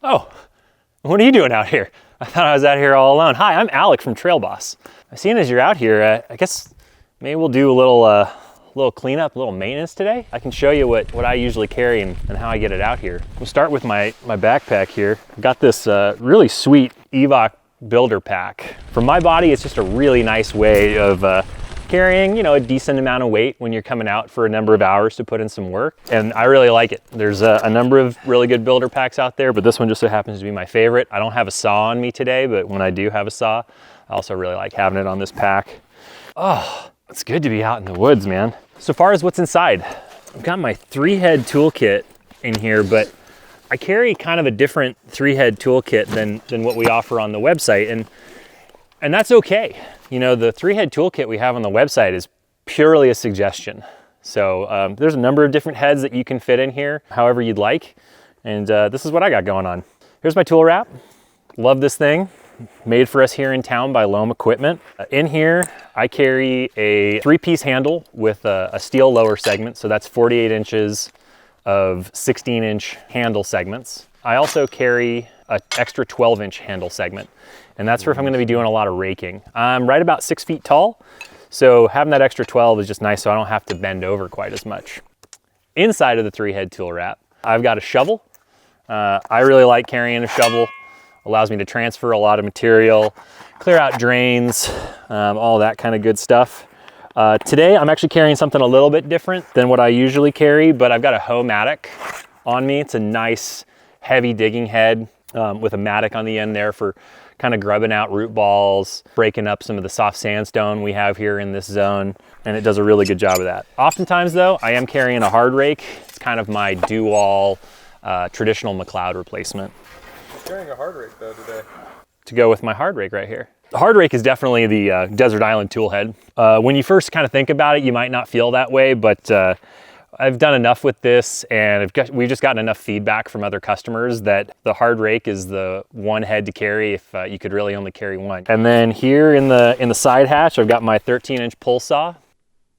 Oh, what are you doing out here? I thought I was out here all alone. Hi, I'm Alec from Trail Boss. Seeing as you're out here, I guess maybe we'll do a little cleanup, a little maintenance today. I can show you what I usually carry and how I get it out here. We'll start with my backpack here. I've got this really sweet Evoc builder pack. For my body, it's just a really nice way of carrying, a decent amount of weight when you're coming out for a number of hours to put in some work. And I really like it. There's a number of really good builder packs out there, but this one just so happens to be my favorite. I don't have a saw on me today, but when I do have a saw, I also really like having it on this pack. Oh, it's good to be out in the woods, man. So far as what's inside, I've got my 3-head toolkit in here, but I carry kind of a different 3-head toolkit than what we offer on the website. And that's okay. The 3-head toolkit we have on the website is purely a suggestion. So there's a number of different heads that you can fit in here, however you'd like. And this is what I got going on. Here's my tool wrap. Love this thing. Made for us here in town by Loam Equipment. In here, I carry a 3-piece handle with a steel lower segment. So that's 48 inches of 16-inch handle segments. I also carry an extra 12-inch handle segment. And that's for if I'm gonna be doing a lot of raking. I'm right about 6 feet tall, so having that extra 12 is just nice so I don't have to bend over quite as much. Inside of the 3-head tool wrap, I've got a shovel. I really like carrying a shovel. Allows me to transfer a lot of material, clear out drains, all that kind of good stuff. Today, I'm actually carrying something a little bit different than what I usually carry, but I've got a hoe mattock on me. It's a nice, heavy digging head with a mattock on the end there for kind of grubbing out root balls, breaking up some of the soft sandstone we have here in this zone, and it does a really good job of that. Oftentimes though, I am carrying a hard rake. It's kind of my do-all traditional McLeod replacement. You're carrying a hard rake though today. To go with my hard rake right here. The hard rake is definitely the Desert Island tool head. When you first kind of think about it, you might not feel that way, but I've done enough with this and we've just gotten enough feedback from other customers that the hard rake is the one head to carry if you could really only carry one. And then here in the side hatch, I've got my 13-inch pull saw.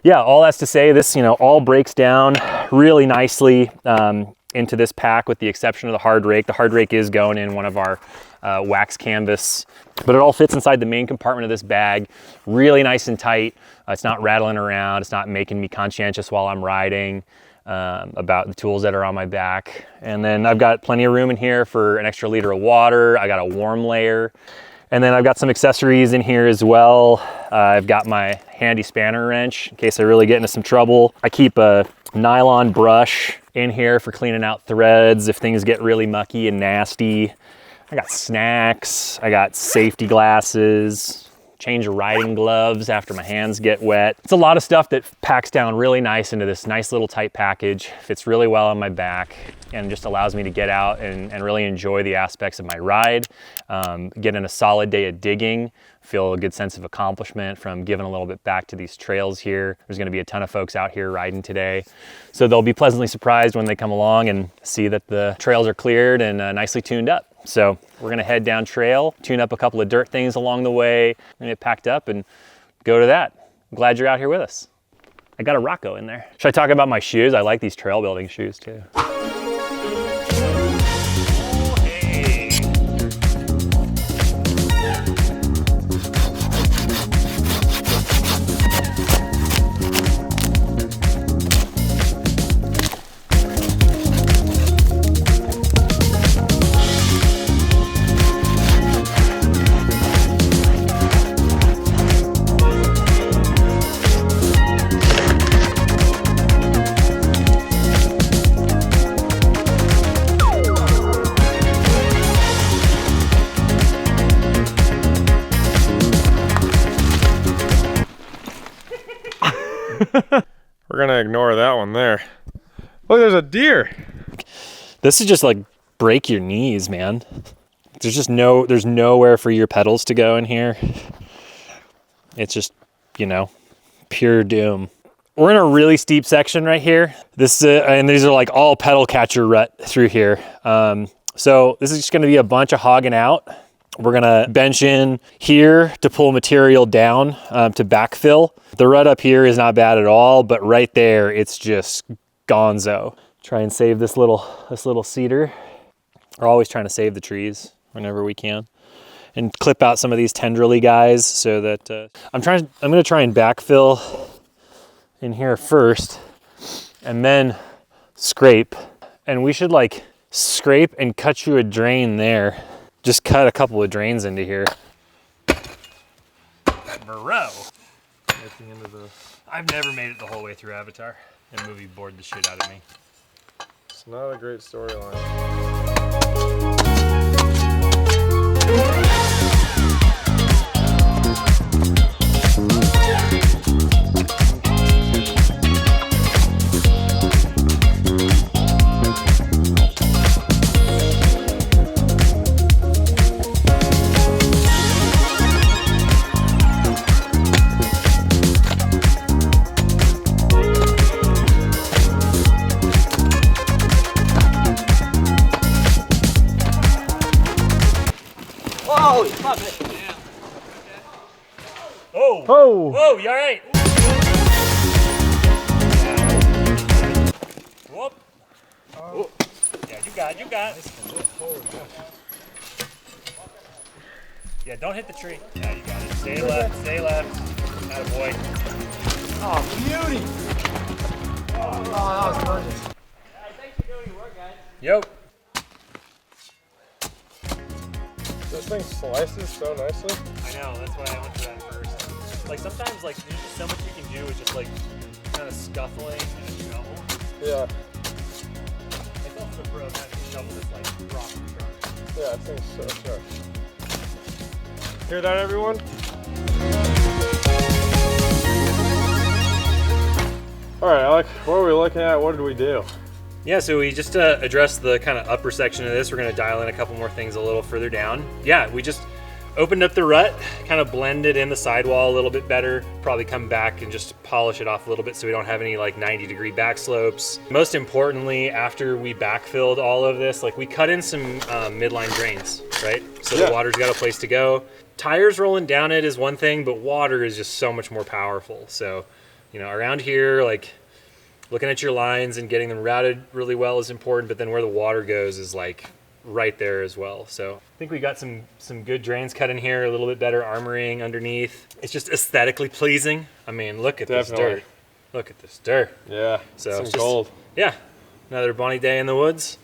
Yeah, all that's to say this, all breaks down really nicely into this pack with the exception of the hard rake. The hard rake is going in one of our wax canvas, but it all fits inside the main compartment of this bag, really nice and tight. It's not rattling around. It's not making me conscientious while I'm riding about the tools that are on my back. And then I've got plenty of room in here for an extra liter of water. I got a warm layer. And then I've got some accessories in here as well. I've got my handy spanner wrench in case I really get into some trouble. I keep a nylon brush in here for cleaning out threads if things get really mucky and nasty. I got snacks, I got safety glasses, change of riding gloves after my hands get wet. It's a lot of stuff that packs down really nice into this nice little tight package, fits really well on my back, and just allows me to get out and really enjoy the aspects of my ride, get in a solid day of digging, feel a good sense of accomplishment from giving a little bit back to these trails here. There's gonna be a ton of folks out here riding today. So they'll be pleasantly surprised when they come along and see that the trails are cleared and nicely tuned up. So we're gonna head down trail, tune up a couple of dirt things along the way, and get packed up and go to that. I'm glad you're out here with us. I got a Rocco in there. Should I talk about my shoes? I like these trail building shoes too. We're gonna ignore that one there. Look, there's a deer. This is just like break your knees, man. There's nowhere for your pedals to go in here. It's just, pure doom. We're in a really steep section right here. And these are like all pedal catcher rut through here. So this is just gonna be a bunch of hogging out. We're gonna bench in here to pull material down to backfill. The rut up here is not bad at all, but right there, it's just gonzo. Try and save this little cedar. We're always trying to save the trees whenever we can, and clip out some of these tendrily guys so that I'm gonna try and backfill in here first, and then scrape. And we should like scrape and cut you a drain there. Just cut a couple of drains into here. Moreau. At the end of the... I've never made it the whole way through Avatar. That movie bored the shit out of me. It's not a great storyline. Oh! Oh! Whoa, you all right? Whoop. Oh. Yeah, you got it. Yeah, don't hit the tree. Yeah, you got it. Stay left. Attaboy. Oh, beauty! Oh, that was gorgeous. Thanks for doing your work, guys. Yep. This thing slices so nicely. I know, that's why I went to that first. Like sometimes like there's just so much you can do with just like kind of scuffling and a shovel. Yeah. Like also the pros having a shovel that's like rock and sharp. Yeah, this thing's so sharp. Hear that, everyone? All right, Alec, what are we looking at? What did we do? Yeah, so we just addressed the kind of upper section of this. We're gonna dial in a couple more things a little further down. Yeah, we just opened up the rut, kind of blended in the sidewall a little bit better, probably come back and just polish it off a little bit so we don't have any like 90-degree back slopes. Most importantly, after we backfilled all of this, like we cut in some midline drains, right? So the water's got a place to go. Tires rolling down it is one thing, but water is just so much more powerful. So, you know, around here, like looking at your lines and getting them routed really well is important, but then where the water goes is like right there as well. So I think we got some good drains cut in here, a little bit better armoring underneath. It's just aesthetically pleasing. I mean, look at this dirt. Look at this dirt. Yeah, So some it's just, gold. Yeah, another bonny day in the woods.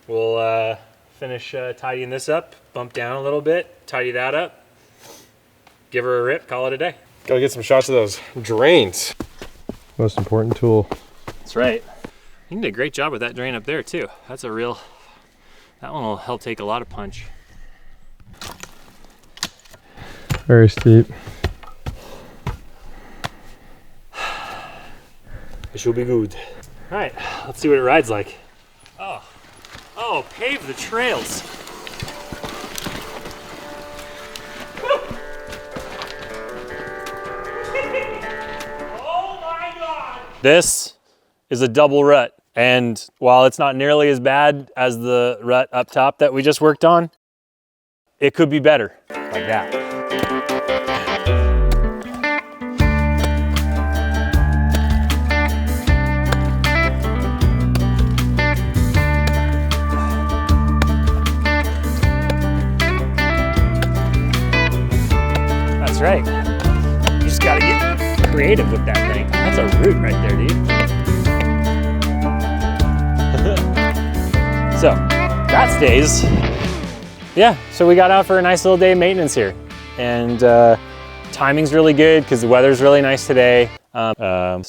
We'll finish tidying this up, bump down a little bit, tidy that up, give her a rip, call it a day. Gotta get some shots of those drains. Most important tool. That's right. You did a great job with that drain up there too. That's a real, that one will help take a lot of punch. Very steep. It should be good. All right, let's see what it rides like. Oh, pave the trails. Oh my God! This is a double rut. And while it's not nearly as bad as the rut up top that we just worked on, it could be better, like that. That's right. You just gotta get creative with that thing. That's a root right there, dude. So that stays. Yeah, so we got out for a nice little day of maintenance here. And timing's really good because the weather's really nice today. I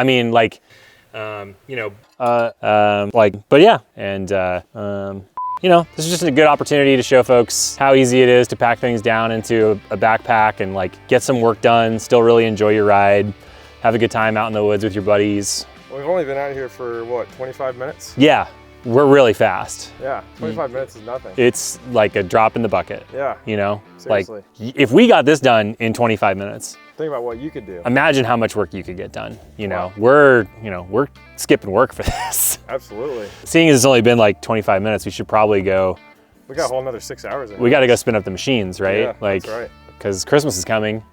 mean, like, you know, but yeah. And, you know, this is just a good opportunity to show folks how easy it is to pack things down into a backpack and like get some work done, still really enjoy your ride, have a good time out in the woods with your buddies. We've only been out here for what, 25 minutes? Yeah, we're really fast. Yeah, 25 minutes is nothing. It's like a drop in the bucket. Yeah. You know, Seriously. like if we got this done in 25 minutes, think about what you could do. imagine how much work you could get done. You know, Wow. we're skipping work for this. Absolutely. Seeing as it's only been like 25 minutes, we should probably go. We got a whole another 6 hours in We got to go spin up the machines, right? Yeah, like, that's right. Because Christmas is coming.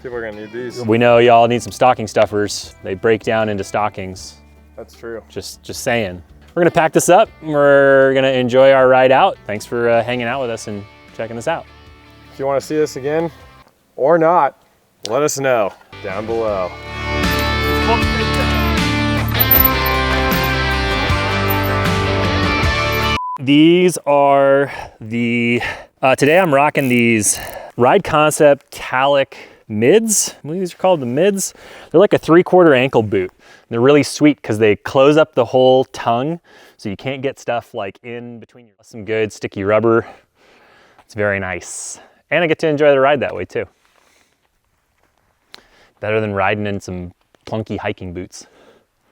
People are gonna need these. We know y'all need some stocking stuffers. They break down into stockings. That's true. Just saying. we're gonna pack this up. We're gonna enjoy our ride out. Thanks for hanging out with us and checking this out. If you want to see this again or not, let us know down below. These are the, today I'm rocking these Ride Concept Alec mids. I believe these are called the mids. They're like a 3/4 ankle boot. They're really sweet because they close up the whole tongue so you can't get stuff like in between your, some good sticky rubber. It's very nice. And I get to enjoy the ride that way too. Better than riding in some clunky hiking boots.